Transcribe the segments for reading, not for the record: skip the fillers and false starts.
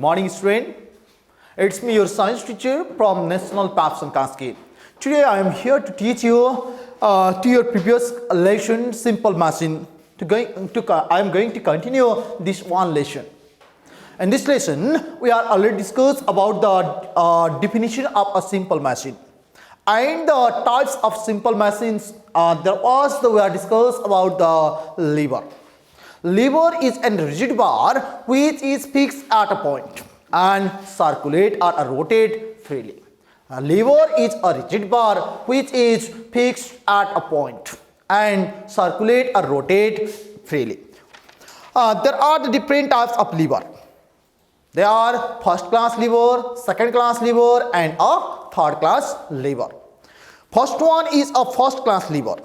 morning, student. It's me, your science teacher from National Papson Cascade. Today, I am here to teach you to your previous lesson, simple machine. I am going to continue this one lesson. In this lesson, we are already discussed about the definition of a simple machine and the types of simple machines. We are discussed about the lever. Lever is a rigid bar which is fixed at a point and circulate or rotate freely. A lever is a rigid bar which is fixed at a point and circulate or rotate freely. There are the different types of lever. They are first class lever, second class lever and a third class lever. First one is a first class lever.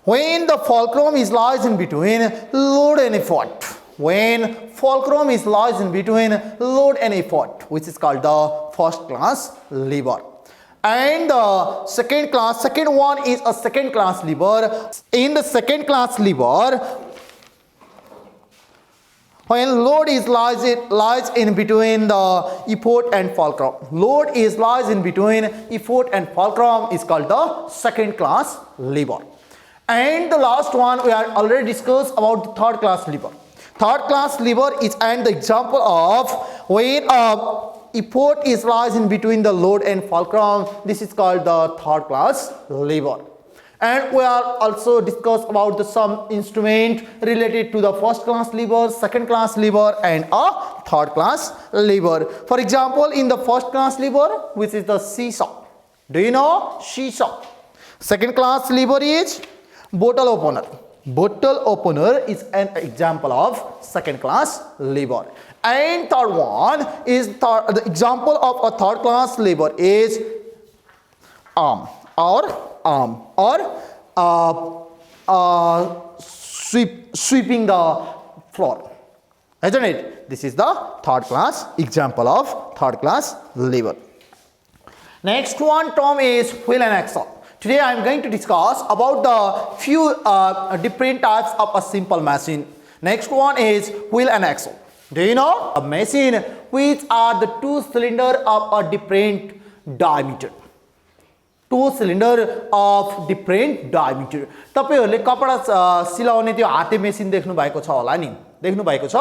When the fulcrum is lies in between load and effort. When fulcrum is lies in between load and effort, which is called the first class lever. And the second one is a second class lever. In the second class lever, when load is lies in between the effort and fulcrum. Load is lies in between effort and fulcrum is called the second class lever. And the last one we are already discussed about the third class lever. Third class lever is an example of when effort is lies in between the load and fulcrum. This is called the third class lever. And we are also discussed about some instrument related to the first class lever, second class lever and a third class lever. For example, in the first class lever, which is the seesaw. Do you know seesaw? Second class lever is bottle opener. Bottle opener is an example of second class lever. And third one is the example of a third class lever is arm or sweeping the floor. Isn't it? This is the third class example of third class lever. Next one term is wheel and axle. Today I am going to discuss about the few different types of a simple machine. Next one is wheel and axle. Do you know a machine which are the two cylinder of a different diameter? Two cylinder of different diameter. तपाईहरुले कपडा सिलाउने त्यो हाते machine देख्नु भएको छ होला नि? देख्नु भएको छ?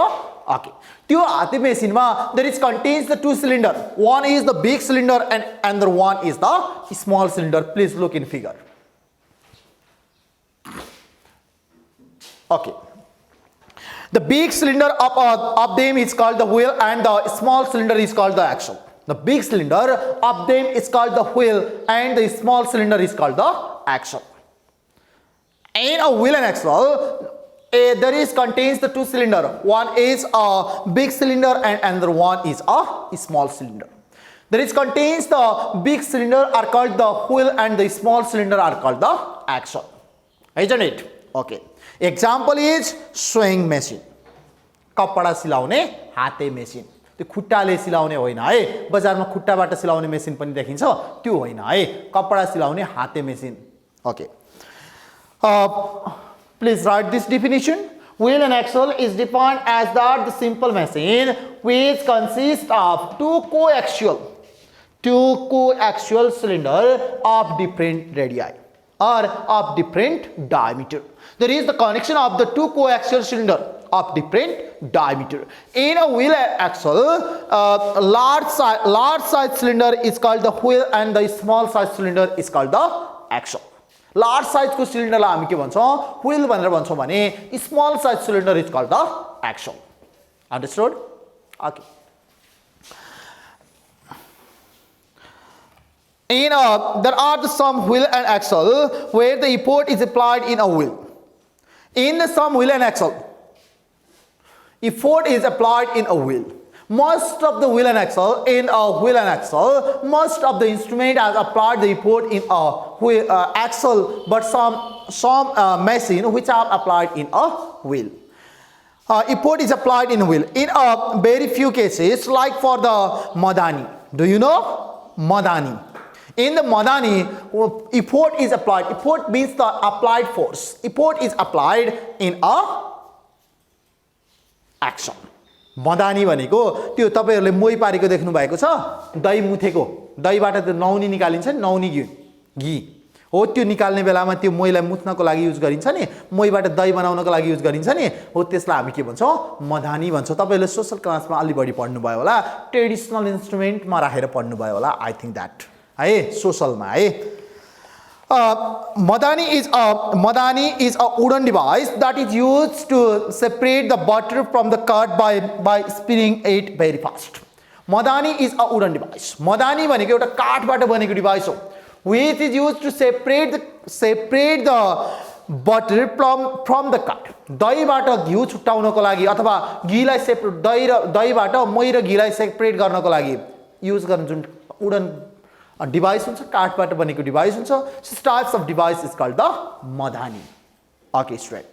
Okay. त्यो हाते मेसिनमा there is contains the two cylinder. One is the big cylinder and another one is the small cylinder. Please look in figure. Okay. The big cylinder of them is called the wheel and the small cylinder is called the axle. The big cylinder of them is called the wheel and the small cylinder is called the axle. In a wheel and axle, there is contains the two cylinder. One is a big cylinder and another one is a small cylinder. There is contains the big cylinder are called the wheel and the small cylinder are called the axle. Isn't it? Okay. Example is sewing machine. कपडा सिलाउने हाते machine. त्यो खुट्टाले सिलाउने होइन है. बजारमा खुट्टाबाट सिलाउने machine पनि देखिन्छ, त्यो होइन है. कपडा सिलाउने हाते machine. Okay. Please write this definition. Wheel and axle is defined as the simple machine which consists of two coaxial cylinder of different radii or of different diameter. There is the connection of the two coaxial cylinder of different diameter. In a wheel and axle, large size cylinder is called the wheel and the small size cylinder is called the axle. Large size को cylinder ला हामी के भन्छौं wheel भनेर भन्छौं भने small size cylinder is called the axle. Understood? Okay. There are some wheel and axle where the effort is applied in a wheel. In some wheel and axle, effort is applied in a wheel. Most of the wheel and axle in a wheel and axle, most of the instrument has applied the effort in a wheel, axle, but some machine which are applied in a wheel. Effort is applied in a wheel. In a very few cases, like for the Madani. Do you know Madani? In the Madani, effort is applied. Effort means the applied force. Effort is applied in a action. मदानी भनेको त्यो तपाईहरुले मोही पारेको देख्नु भएको छ दही मुथेको दहीबाट त्यो नौनी निकालिन्छ नि नौनी घी हो त्यो निकाल्ने बेलामा त्यो मोहीलाई मुथ्नको लागि युज गरिन्छ नि मोहीबाट दही बनाउनको लागि युज गरिन्छ नि हो त्यसलाई हामी के भन्छौं मदानी भन्छौं तपाईहरुले सोशल क्लासमा अलि बढी पढ्नु भयो होला ट्रेडिसनल इन्स्ट्रुमेन्टमा राखेर पढ्नु भयो होला आई थिंक दैट है सोशलमा है Madani is a wooden device that is used to separate the butter from the curd by spinning it very fast. Madani is a wooden device. Madani भनेको एउटा काठबाट बनेको डिभाइस हो which is used to separate the butter from the curd. दहीबाट घिउ छुट्याउनको लागि अथवा घिलाई separate दहीबाट मही र घिलाई separate गर्नको लागि युज गर्ने जुन वुडन device हुन्छ काठबाट बनेको डिभाइस हुन्छ such types of device is called the madani. Okay straight.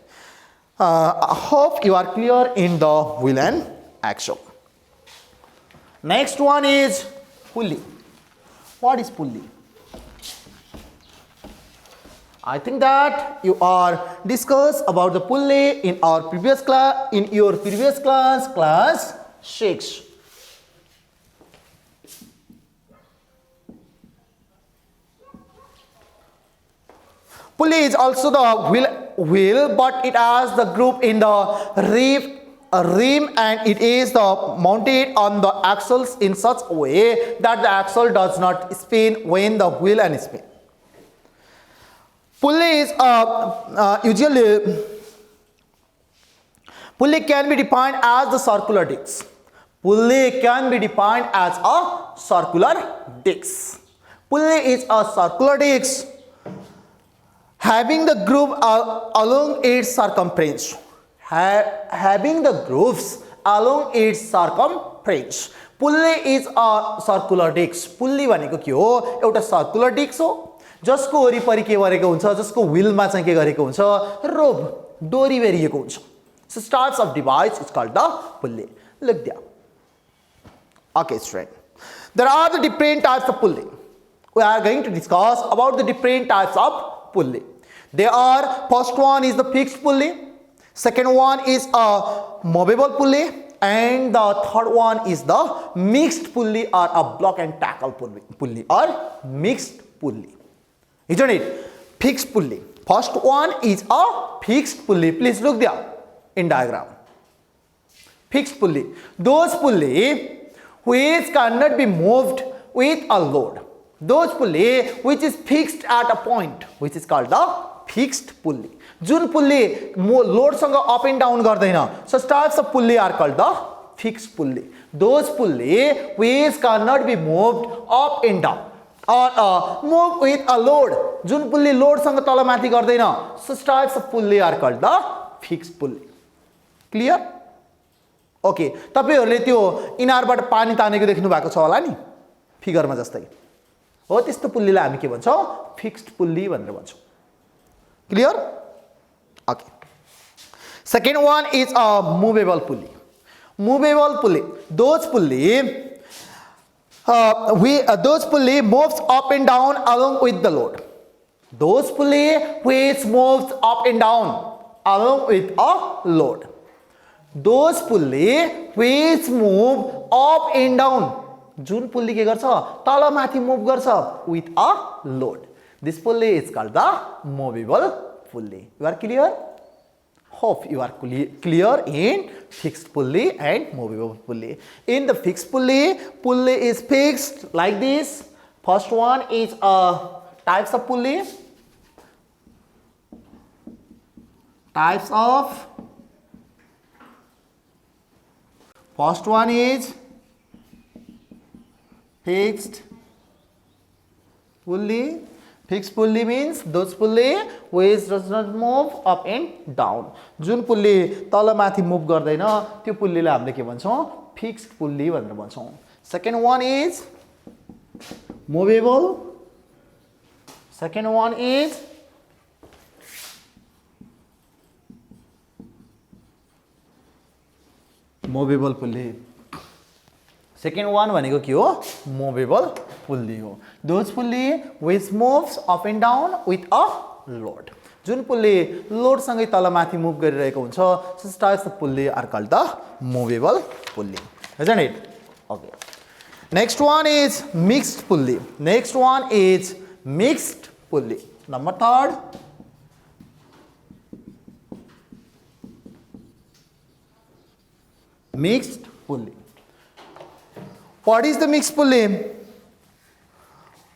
I hope you are clear in the wheel and axle. Next one is pulley. What is pulley? I think that you are discussed about the pulley in our previous class in your previous class 6. Pulley is also the wheel but it has the groove in the rim and it is mounted on the axles in such a way that the axle does not spin when the wheel and spin. Pulley is pulley can be defined as the circular disc. Pulley can be defined as a circular disc. Pulley is a circular disc having the groove along its circumference. Having the grooves along its circumference. Pulley is a circular disc. Pulley भनेको के हो एउटा circular disc हो जसको वरिपरि के गरेको हुन्छ जसको व्हीलमा चाहिँ के गरेको हुन्छ रोप डोरी बेरिएको हुन्छ. So types of device is called the pulley. Look there. Okay straight. There are the different types of pulley. We are going to discuss about the different types of pulley. They are first one is the fixed pulley, second one is a movable pulley and the third one is the mixed pulley or a block and tackle pulley or mixed pulley. Isn't it? Fixed pulley. First one is a fixed pulley. Please look there in diagram. Fixed pulley. Those pulley which cannot be moved with a load. Those pulley which is fixed at a point which is called the fixed pulley. Jun pulley load सँग up and down गर्दैन such types of pulley are called the fixed pulley. Those pulley which cannot be moved up and down or move with a load. जुन pulley load सँग तलमाथि गर्दैन such types of pulley are called the fixed pulley. Clear? Okay. तपाईहरुले त्यो इनारबाट पानी तानेको देख्नु भएको छ होला नि फिगरमा जस्तै हो त्यस्तो पुल्लीलाई हामी के भन्छौं फिक्स्ड पुल्ली भनेर भन्छौं. Clear? Okay. Second one is a movable pulley. Movable pulley. Those pulley moves up and down along with the load. Those pulley which moves up and down along with a load. Those pulley which move up and down. Jun pulley के गर्छ तल माथि move गर्छ with a load. This pulley is called the movable pulley. You are clear? Hope you are clear in fixed pulley and movable pulley. In the fixed pulley, pulley is fixed like this. First one is types of pulley. Types of first one is fixed pulley. Fixed pulley means those pulley which does not move up and down. Jun pulley तल माथि move गर्दैन त्यो पुल्लीलाई हामीले के भन्छौं fixed pulley भनेर भन्छौं. Second one is movable. Second one is movable pulley. Second one भनेको के हो movable pulley हो. Those pulley which moves up and down with a load. जुन पुल्ली लोडसँगै तलमाथि मुभ गरिरहेको हुन्छ such types of pulley are called the movable pulley, isn't it? Okay. Next one is mixed pulley. Next one is mixed pulley. Number 3. Mixed pulley. What is the mixed pulley?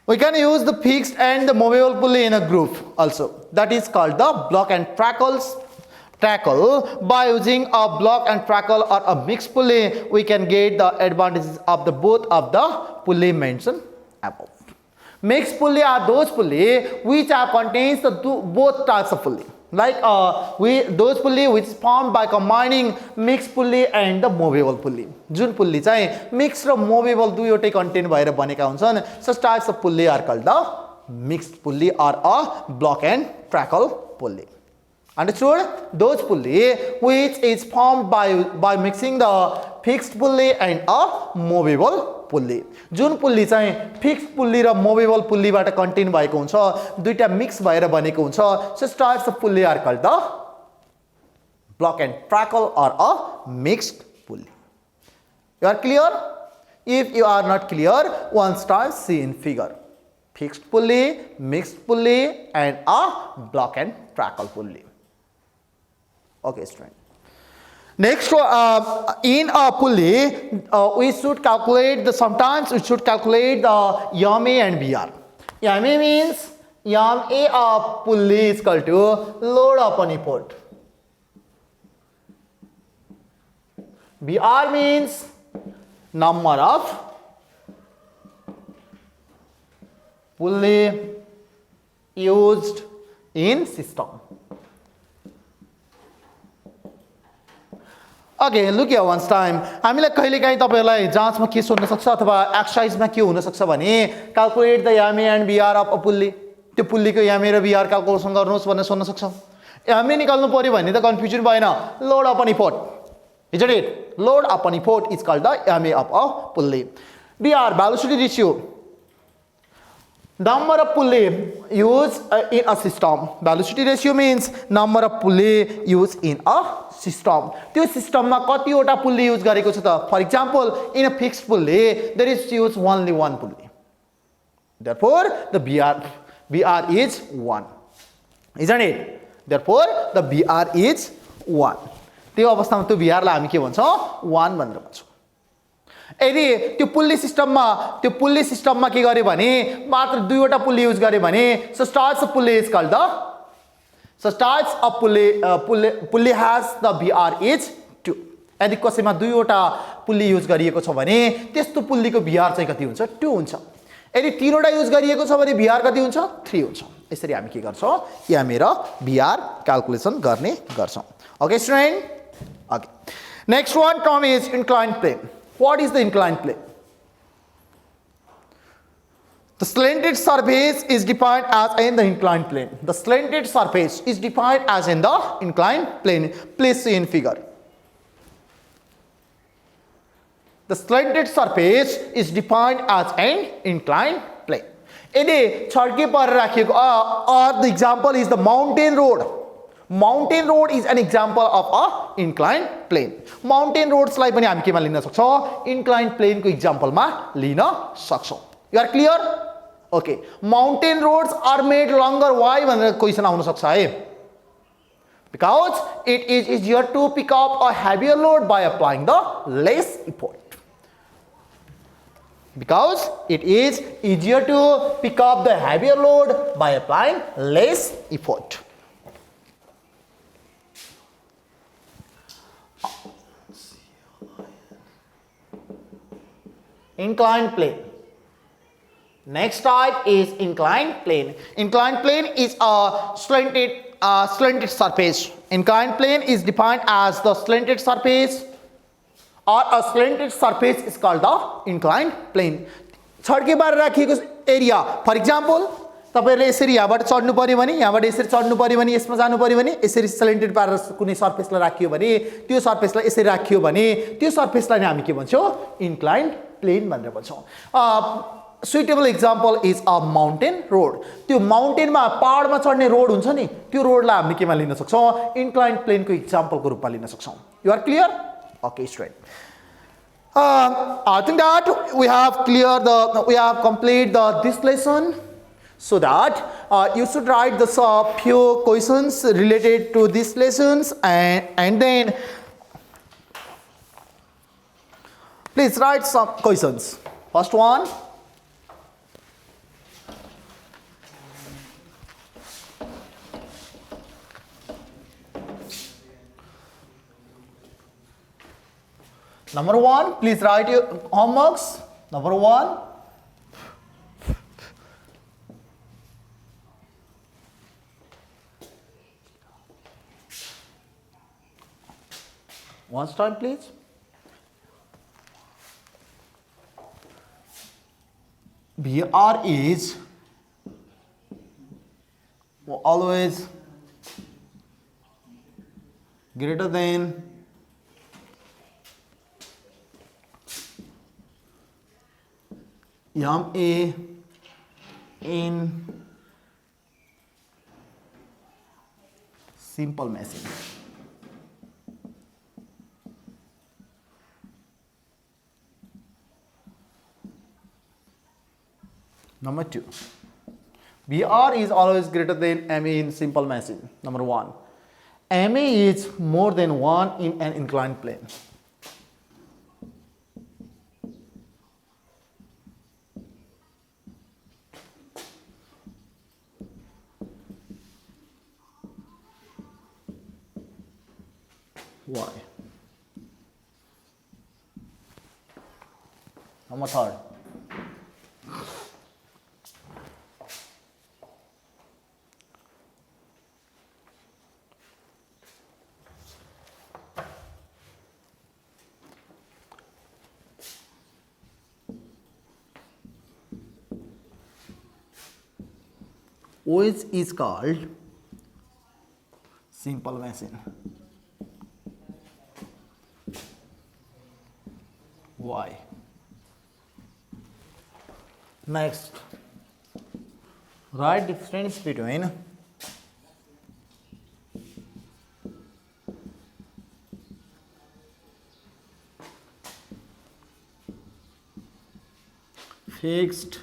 We can use the fixed and the movable pulley in a group also. That is called the block and tackle. By using a block and tackle or a mixed pulley, we can get the advantages of the both of the pulley mentioned above. Mixed pulley are those pulley which are contains the both types of pulley. Like those pulley which is formed by combining mixed pulley and the movable pulley. Jun pulley चाहिँ mixed र movable दुईवटै contain भएर बनेका हुन्छन्, such types of pulley are called the mixed pulley or a block and tackle pulley. Understood? Those pulley which is formed by mixing the fixed pulley and a movable pulley. Jun pulley चाहिँ fixed pulley र movable pulley बाट contain भएको हुन्छ, दुईटा mix भएर बनेको हुन्छ, such types of pulley are called the block and tackle or a mixed pulley. You are clear? If you are not clear, once time see in figure. Fixed pulley, mixed pulley and a block and tackle pulley. Okay, student. Next, in a pulley, we should calculate sometimes we should calculate the YAMA and BR. YAMA means YAMA of pulley is equal to load upon effort. BR means number of pulley used in system. Okay, look here once time. हामीलाई कहिलेकाहीँ तपाईहरुलाई जाँचमा के सोध्न सक्छ अथवा एक्सरसाइजमा के हुन सक्छ भने calculate the MA and VR of a pulley. त्यो पुल्लीको यामे र बीआर क्याल्कुलेसन गर्नुस् भन्ने सोध्न सक्छ. यामे निकाल्नु पर्यो भने त कन्फ्युजन भएन. Load upon effort. Isn't it? Load upon effort is called the YAMA of a pulley. BR, velocity ratio. Number of pulley used in a system. Velocity ratio means number of pulley used in a system. त्यो सिस्टममा कतिवटा pulley use गरेको छ त? For example, in a fixed pulley, there is used only one pulley. Therefore, the BR is 1. Isn't it? Therefore, the BR is 1. त्यो अवस्थामा त्यो BR लाई हामी के भन्छौं? 1 भनेर भन्छौं. यदि त्यो पुल्ली सिस्टममा के गरे भने मात्र दुईवटा पुल्ली युज गरे भने such types of pulley is called the pulley has the BR is 2. यदि कसैमा दुईवटा पुल्ली युज गरिएको छ भने त्यस्तो पुल्लीको BR चाहिँ कति हुन्छ? 2 हुन्छ. यदि तीनवटा युज गरिएको छ भने BR कति हुन्छ? 3 हुन्छ. यसरी हामी के गर्छौं? यहाँ मेरो BR क्याल्कुलेसन गर्ने गर्छौं. Okay, student? Okay. Next one term is inclined plane. What is the inclined plane? The slanted surface is defined as in the inclined plane. The slanted surface is defined as in the inclined plane. Please see in figure. The slanted surface is defined as an inclined plane. यदि छड्के पर राखिएको or the example is the mountain road. Mountain road is an example of a inclined plane. Mountain roads लाई पनि हामी केमा लिन सक्छौं? Inclined plane को example मा लिन सक्छौं. You are clear? Okay. Mountain roads are made longer. Why भनेर question आउन सक्छ है? Because it is easier to pick up a heavier load by applying the less effort. Because it is easier to pick up the heavier load by applying less effort. Inclined plane. Next type is inclined plane. Inclined plane is a slanted surface. Inclined plane is defined as the slanted surface, or a slanted surface is called the inclined plane. छड्के बार राखिएको area. For example तपाईहरुले यसरी यहाँबाट चढ्नु पर्यो भने यहाँबाट यसरी चढ्नु पर्यो भने यसमा जानु पर्यो भने यसरी स्लेन्टेड पारेर कुनै सर्फेसलाई राखियो भने त्यो सर्फेसलाई यसरी राखियो भने त्यो सर्फेसलाई हामी के भन्छौं? इन्क्लाइन्ड प्लेन भनेर भन्छौं. suitable example is a mountain road. त्यो माउन्टेनमा पहाडमा चढ्ने रोड हुन्छ नि त्यो रोडलाई हामीले केमा लिन सक्छौं इन्क्लाइन्ड प्लेनको एक्जाम्पलको रूपमा लिन सक्छौं you are clear okay student I think that we have complete this lesson so that you should write the few questions related to these lessons and then please write some questions. First one, number 1, please write your homeworks. Number 1, once time please. BR is always greater than MA in simple machine. Number 2, BR is always greater than MA in simple machine. Number 1, MA is more than 1 in an inclined plane. Why? Number 3, which is called simple machine. Why? Next, write difference between fixed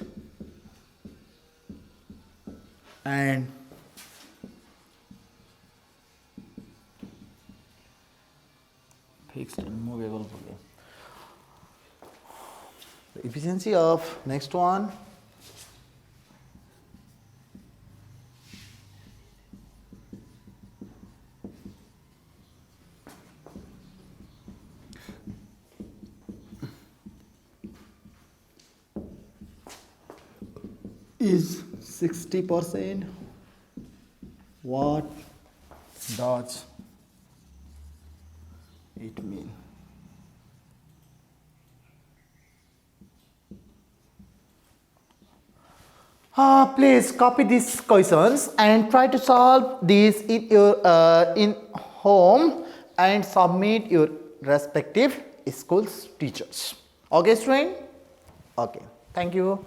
and movable. The efficiency of next one is 60%. What does it mean? Please copy these questions and try to solve these in your in home and submit your respective schools teachers. Okay, student? Okay. Thank you.